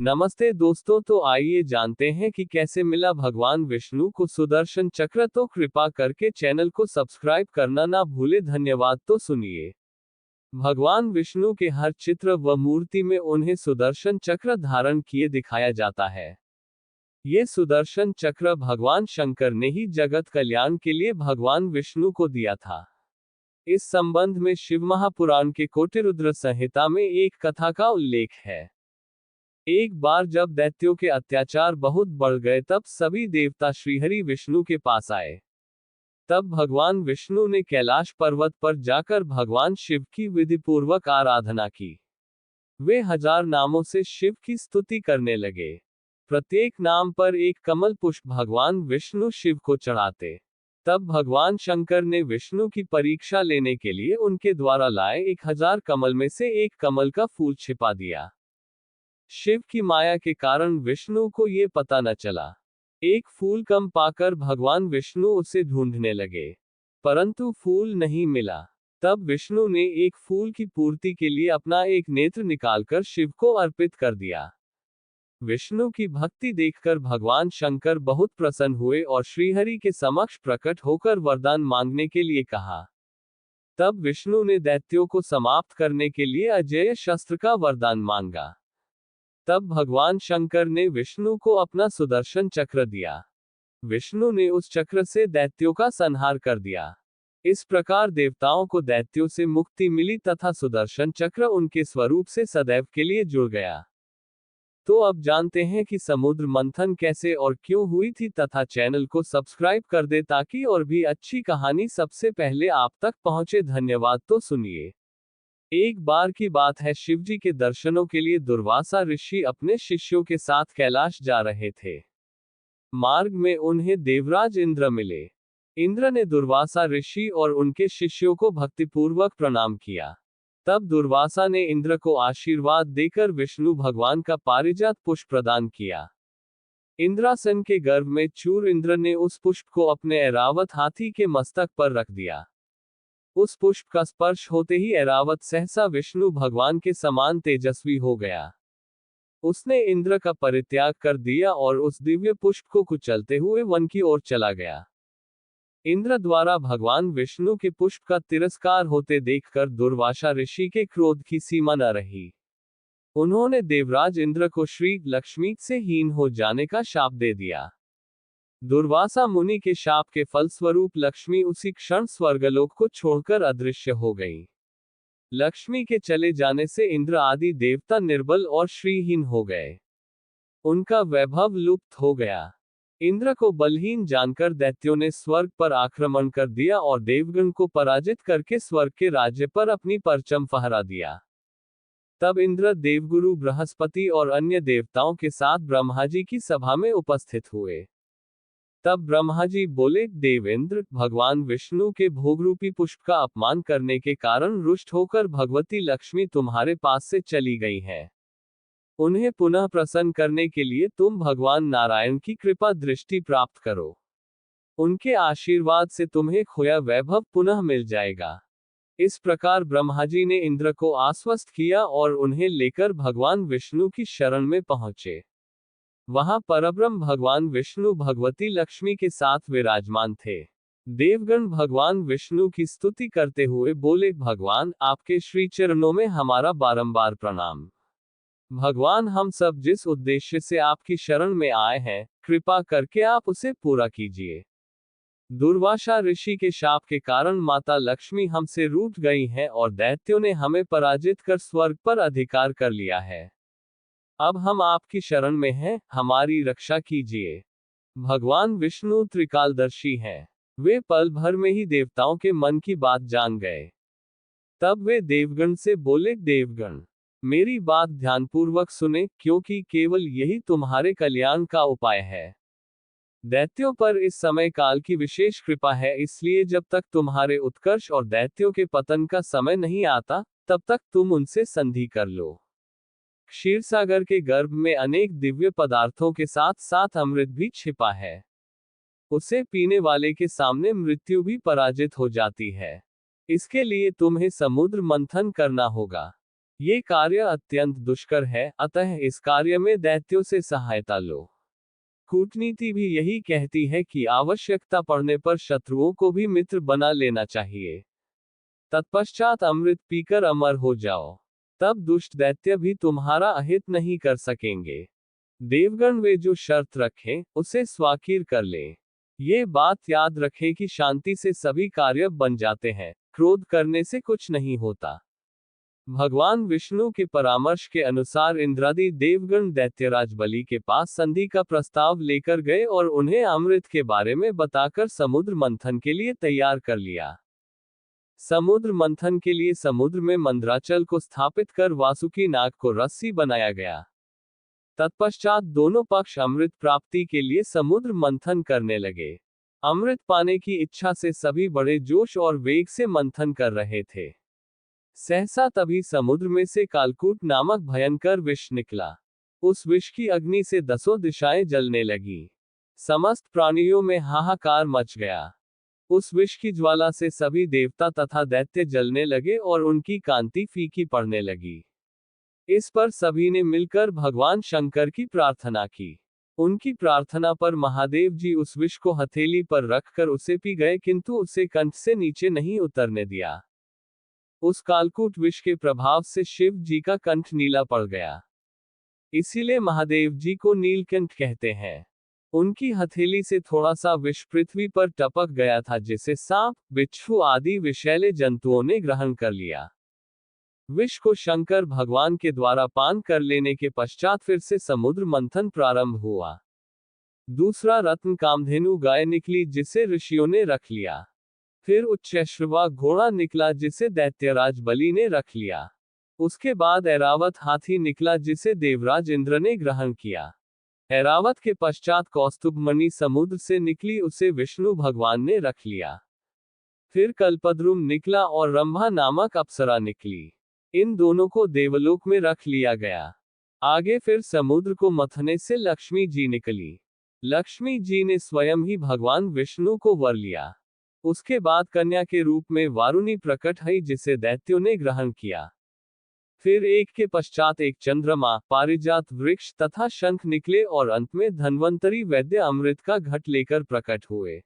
नमस्ते दोस्तों, तो आइए जानते हैं कि कैसे मिला भगवान विष्णु को सुदर्शन चक्र। तो कृपा करके चैनल को सब्सक्राइब करना ना भूले। धन्यवाद। तो सुनिए, भगवान विष्णु के हर चित्र व मूर्ति में उन्हें सुदर्शन चक्र धारण किए दिखाया जाता है। ये सुदर्शन चक्र भगवान शंकर ने ही जगत कल्याण के लिए भगवान विष्णु को दिया था। इस संबंध में शिव महापुराण के कोटिरुद्र संहिता में एक कथा का उल्लेख है। एक बार जब दैत्यों के अत्याचार बहुत बढ़ गए, तब सभी देवता श्रीहरि विष्णु के पास आए। तब भगवान विष्णु ने कैलाश पर्वत पर जाकर भगवान शिव की विधिपूर्वक आराधना की। वे 1000 नामों से शिव की स्तुति करने लगे। प्रत्येक नाम पर एक कमल पुष्प भगवान विष्णु शिव को चढ़ाते। तब भगवान शंकर ने विष्णु की परीक्षा लेने के लिए उनके द्वारा लाए 1000 कमल में से एक कमल का फूल छिपा दिया। शिव की माया के कारण विष्णु को ये पता न चला। एक फूल कम पाकर भगवान विष्णु उसे ढूंढने लगे, परंतु फूल नहीं मिला। तब विष्णु ने एक फूल की पूर्ति के लिए अपना एक नेत्र निकालकर शिव को अर्पित कर दिया। विष्णु की भक्ति देखकर भगवान शंकर बहुत प्रसन्न हुए और श्रीहरि के समक्ष प्रकट होकर वरदान मांगने के लिए कहा। तब विष्णु ने दैत्यों को समाप्त करने के लिए अजेय शस्त्र का वरदान मांगा। तब भगवान शंकर ने विष्णु को अपना सुदर्शन चक्र दिया। विष्णु ने उस चक्र से दैत्यों का संहार कर दिया। इस प्रकार देवताओं को दैत्यों से मुक्ति मिली तथा सुदर्शन चक्र उनके स्वरूप से सदैव के लिए जुड़ गया। तो अब जानते हैं कि समुद्र मंथन कैसे और क्यों हुई थी, तथा चैनल को सब्सक्राइब कर दे ताकि और भी अच्छी कहानी सबसे पहले आप तक पहुंचे। धन्यवाद। तो सुनिए, एक बार की बात है, शिवजी के दर्शनों के लिए दुर्वासा ऋषि अपने शिष्यों के साथ कैलाश जा रहे थे। मार्ग में उन्हें देवराज इंद्र मिले। इंद्र ने दुर्वासा ऋषि और उनके शिष्यों को भक्तिपूर्वक प्रणाम किया। तब दुर्वासा ने इंद्र को आशीर्वाद देकर विष्णु भगवान का पारिजात पुष्प प्रदान किया। इंद्रासन के गर्भ में चूर इंद्र ने उस पुष्प को अपने ऐरावत हाथी के मस्तक पर रख दिया। उस पुष्प का स्पर्श होते ही ऐरावत सहसा विष्णु भगवान के समान तेजस्वी हो गया। उसने इंद्र का परित्याग कर दिया और उस दिव्य पुष्प को कुचलते हुए वन की ओर चला गया। इंद्र द्वारा भगवान विष्णु के पुष्प का तिरस्कार होते देखकर दुर्वासा ऋषि के क्रोध की सीमा न रही। उन्होंने देवराज इंद्र को श्री लक्ष्मी से हीन हो जाने का शाप दे दिया। दुर्वासा मुनि के शाप के फलस्वरूप लक्ष्मी उसी क्षण स्वर्गलोक को छोड़कर अदृश्य हो गई। लक्ष्मी के चले जाने से इंद्र आदि देवता निर्बल और श्रीहीन हो गए। उनका वैभव लुप्त हो गया। इंद्र को बलहीन जानकर दैत्यों ने स्वर्ग पर आक्रमण कर दिया और देवगण को पराजित करके स्वर्ग के राज्य पर अपनी परचम फहरा दिया। तब इंद्र देवगुरु बृहस्पति और अन्य देवताओं के साथ ब्रह्माजी की सभा में उपस्थित हुए। तब ब्रह्माजी बोले, देवेंद्र, भगवान विष्णु के भोगरूपी पुष्प का अपमान करने के कारण रुष्ट होकर भगवती लक्ष्मी तुम्हारे पास से चली गई है। उन्हें पुनः प्रसन्न करने के लिए तुम भगवान नारायण की कृपा दृष्टि प्राप्त करो। उनके आशीर्वाद से तुम्हें खोया वैभव पुनः मिल जाएगा। इस प्रकार ब्रह्माजी ने इंद्र को आश्वस्त किया और उन्हें लेकर भगवान विष्णु की शरण में पहुंचे। वहां परब्रह्म भगवान विष्णु भगवती लक्ष्मी के साथ विराजमान थे। देवगण भगवान विष्णु की स्तुति करते हुए बोले, भगवान, आपके श्री चरणों में हमारा बारंबार प्रणाम। भगवान, हम सब जिस उद्देश्य से आपकी शरण में आए हैं, कृपा करके आप उसे पूरा कीजिए। दुर्वासा ऋषि के शाप के कारण माता लक्ष्मी हमसे रूठ गई हैं और दैत्यों ने हमें पराजित कर स्वर्ग पर अधिकार कर लिया है। अब हम आपकी शरण में हैं, हमारी रक्षा कीजिए। भगवान विष्णु त्रिकालदर्शी हैं। वे पल भर में ही देवताओं के मन की बात जान गए। तब वे देवगण से बोले, देवगण, मेरी बात ध्यानपूर्वक सुने, क्योंकि केवल यही तुम्हारे कल्याण का उपाय है। दैत्यों पर इस समय काल की विशेष कृपा है, इसलिए जब तक तुम्हारे उत्कर्ष और दैत्यों के पतन का समय नहीं आता, तब तक तुम उनसे संधि कर लो। क्षीरसागर के गर्भ में अनेक दिव्य पदार्थों के साथ साथ अमृत भी छिपा है। उसे पीने वाले के सामने मृत्यु भी पराजित हो जाती है। इसके लिए तुम्हें समुद्र मंथन करना होगा। ये कार्य अत्यंत दुष्कर है, अतः इस कार्य में दैत्यों से सहायता लो। कूटनीति भी यही कहती है कि आवश्यकता पड़ने पर शत्रुओं को भी मित्र बना लेना चाहिए। तत्पश्चात अमृत पीकर अमर हो जाओ, तब दुष्ट दैत्य भी तुम्हारा अहित नहीं कर सकेंगे। देवगण वे जो शर्त रखें, उसे स्वाकीर कर लें। ये बात याद रखें कि शांति से सभी कार्य बन जाते हैं, क्रोध करने से कुछ नहीं होता। भगवान विष्णु के परामर्श के अनुसार इंद्रादि देवगण दैत्यराज बलि के पास संधि का प्रस्ताव लेकर गए और उन्हें अमृत के बारे में बताकर समुद्र मंथन के लिए तैयार कर लिया। समुद्र मंथन के लिए समुद्र में मंदराचल को स्थापित कर वासुकी नाग को रस्सी बनाया गया। तत्पश्चात दोनों पक्ष अमृत प्राप्ति के लिए समुद्र मंथन करने लगे। अमृत पाने की इच्छा से सभी बड़े जोश और वेग से मंथन कर रहे थे। सहसा तभी समुद्र में से कालकूट नामक भयंकर विष निकला। उस विष की अग्नि से 10 दिशाएं जलने लगी। समस्त प्राणियों में हाहाकार मच गया। उस विष की ज्वाला से सभी देवता तथा दैत्य जलने लगे और उनकी कांति फीकी पड़ने लगी। इस पर सभी ने मिलकर भगवान शंकर की प्रार्थना की। उनकी प्रार्थना पर महादेव जी उस विष को हथेली पर रखकर उसे पी गए, किंतु उसे कंठ से नीचे नहीं उतरने दिया। उस कालकूट विष के प्रभाव से शिव जी का कंठ नीला पड़ गया। इसीलिए महादेव जी को नीलकंठ कहते हैं। उनकी हथेली से थोड़ा सा विष पृथ्वी पर टपक गया था, जिसे सांप, बिच्छू आदि विषैले जंतुओं ने ग्रहण कर लिया। विष को शंकर भगवान के द्वारा पान कर लेने के पश्चात फिर से समुद्र मंथन प्रारंभ हुआ। दूसरा रत्न कामधेनु गाय निकली, जिसे ऋषियों ने रख लिया। फिर उच्चैश्रवा घोड़ा निकला, जिसे दैत्यराज बलि ने रख लिया। उसके बाद ऐरावत हाथी निकला, जिसे देवराज इंद्र ने ग्रहण किया। ऐरावत के पश्चात कौस्तुभमणि समुद्र से निकली, उसे विष्णु भगवान ने रख लिया। फिर कल्पद्रुम निकला और रंभा नामक अप्सरा निकली। इन दोनों को देवलोक में रख लिया गया। आगे फिर समुद्र को मथने से लक्ष्मी जी निकली। लक्ष्मी जी ने स्वयं ही भगवान विष्णु को वर लिया। उसके बाद कन्या के रूप में वारुणी प्रकट हुई, जिसे दैत्यों ने ग्रहण किया। फिर एक के पश्चात एक चंद्रमा, पारिजात वृक्ष तथा शंख निकले और अंत में धन्वंतरी वैद्य अमृत का घट लेकर प्रकट हुए।